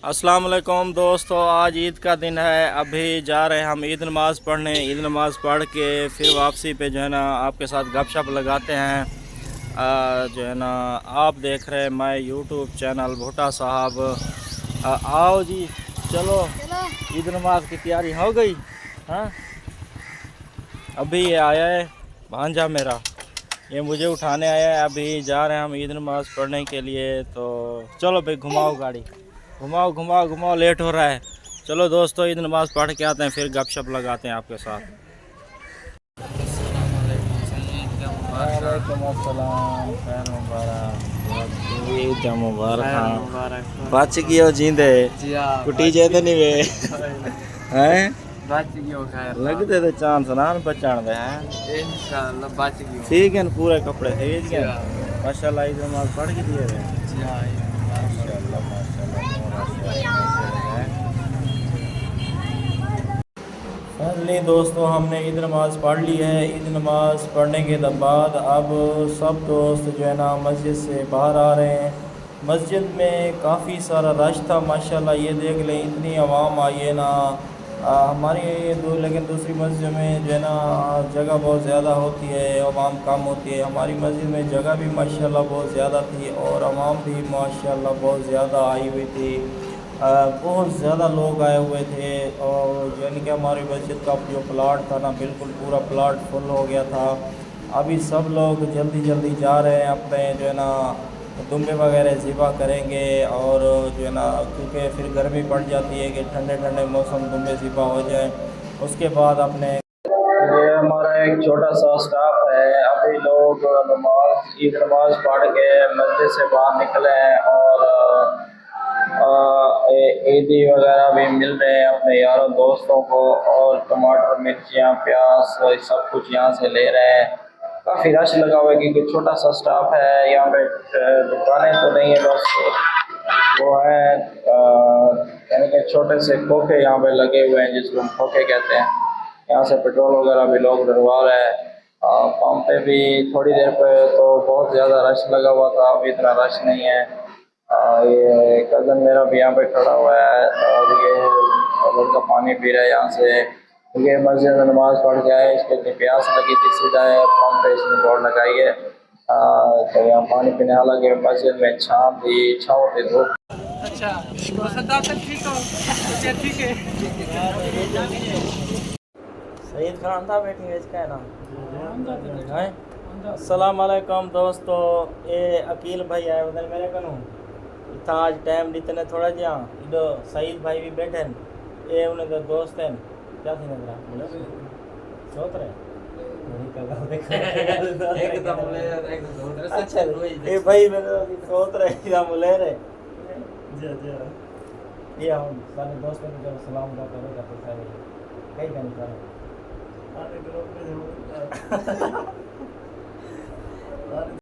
अस्सलाम वालेकुम दोस्तों, आज ईद का दिन है। अभी जा रहे हैं हम ईद नमाज़ पढ़ने। ईद नमाज़ पढ़ के फिर वापसी पे जो है ना आपके साथ गपशप लगाते हैं। जो है ना आप देख रहे हैं मैं यूट्यूब चैनल भुट्टा साहब। आओ जी, चलो ईद नमाज़ की तैयारी हो गई। हाँ, अभी ये आया है भांजा मेरा, ये मुझे उठाने आया है। अभी जा रहे हैं हम ईद नमाज़ पढ़ने के लिए। तो चलो भाई, घुमाओ गाड़ी, घुमाओ घुमाओ घुमाओ, लेट हो रहा है। चलो दोस्तों, ईद नमाज़ पढ़ के आते हैं, फिर गपशप लगाते हैं आपके साथ। वालेकुम अस्सलाम, खैर मुबारक, ईद मुबारक। बच गयो जींदे कुटी जे तो नहीं वे हैं, बच गयो खैर। लगते तो चांस ना बचाण दे हैं। इंशाल्लाह बच गयो। ठीक है, पूरे कपड़े खरीद गए माशाल्लाह। ईद नमाज़ पढ़ के दिए वे माशाल्लाह माशाल्लाह। फाइनली दोस्तों, हमने ईद नमाज़ पढ़ ली है। ईद नमाज़ पढ़ने के बाद अब सब दोस्त जो है ना मस्जिद से बाहर आ रहे हैं। मस्जिद में काफ़ी सारा रश था माशाल्लाह, ये देख लें इतनी आवाम आई है ना। लेकिन दूसरी मस्जिद में जो है ना जगह बहुत ज़्यादा होती है, आवाम कम होती है। हमारी मस्जिद में जगह भी माशाल्लाह बहुत ज़्यादा थी और आवाम भी माशाल्लाह बहुत ज़्यादा आई हुई थी। बहुत ज़्यादा लोग आए हुए थे और यानी कि हमारी मस्जिद का जो प्लाट था ना, बिल्कुल पूरा प्लाट फुल हो गया था। अभी सब लोग जल्दी जल्दी जा रहे हैं अपने जो है ना दुम्बे वगैरह ज़िबा करेंगे। और जो है ना, क्योंकि फिर गर्मी पड़ जाती है कि ठंडे ठंडे मौसम दुम्बे ज़िबा हो जाए। उसके बाद अपने ये हमारा एक छोटा सा स्टाफ है। अभी लोग ईद नमाज़ पढ़ के मस्जिद से बाहर निकले हैं और ईदी वगैरह भी मिल रहे हैं अपने यारों दोस्तों को। और टमाटर, मिर्चियाँ, प्याज सब कुछ यहाँ से ले रहे हैं। काफ़ी रश लगा हुआ है क्योंकि छोटा सा स्टाफ है यहाँ पे। दुकानें तो नहीं है, बस वो है यानी कि छोटे से खोखे यहाँ पे लगे हुए हैं जिसको हम खोखे कहते हैं। यहाँ से पेट्रोल वगैरह भी लोग डलवा रहे हैं। पंप पे भी थोड़ी देर पे तो बहुत ज़्यादा रश लगा हुआ था, अभी इतना रश नहीं है। ये कज़न मेरा भी यहाँ पे खड़ा हुआ है और ये लड़का पानी पी रहा है यहाँ से। ये मस्जिद में नमाज़ पढ़ के आए, इसके लिए प्यास लगी थी, सीधा है पंप पे इसने दौड़ लगाई है। तो यहाँ पानी पीने, हालांकि मस्जिद में छाँव थी धूप। अच्छा ठीक हो? अच्छा ठीक है। सईद खान था बैठी है, इसका है ना है। अस्सलाम वालेकुम दोस्तों, ये अकील भाई आए उधर मेरे कनु इतना आज टाइम दितने थोड़ा जा इधो सईद भाई भी बैठे हैं। ये उन्हें तो दोस्त हैं, क्या थी नजरा बोले सोच रहे अच्छा ये भाई मेरे सोच रहे क्या बोले रे ये हम सारे दोस्तों को जब सलाम का करेगा तो सारे कई घंटा अरे ग्रुप में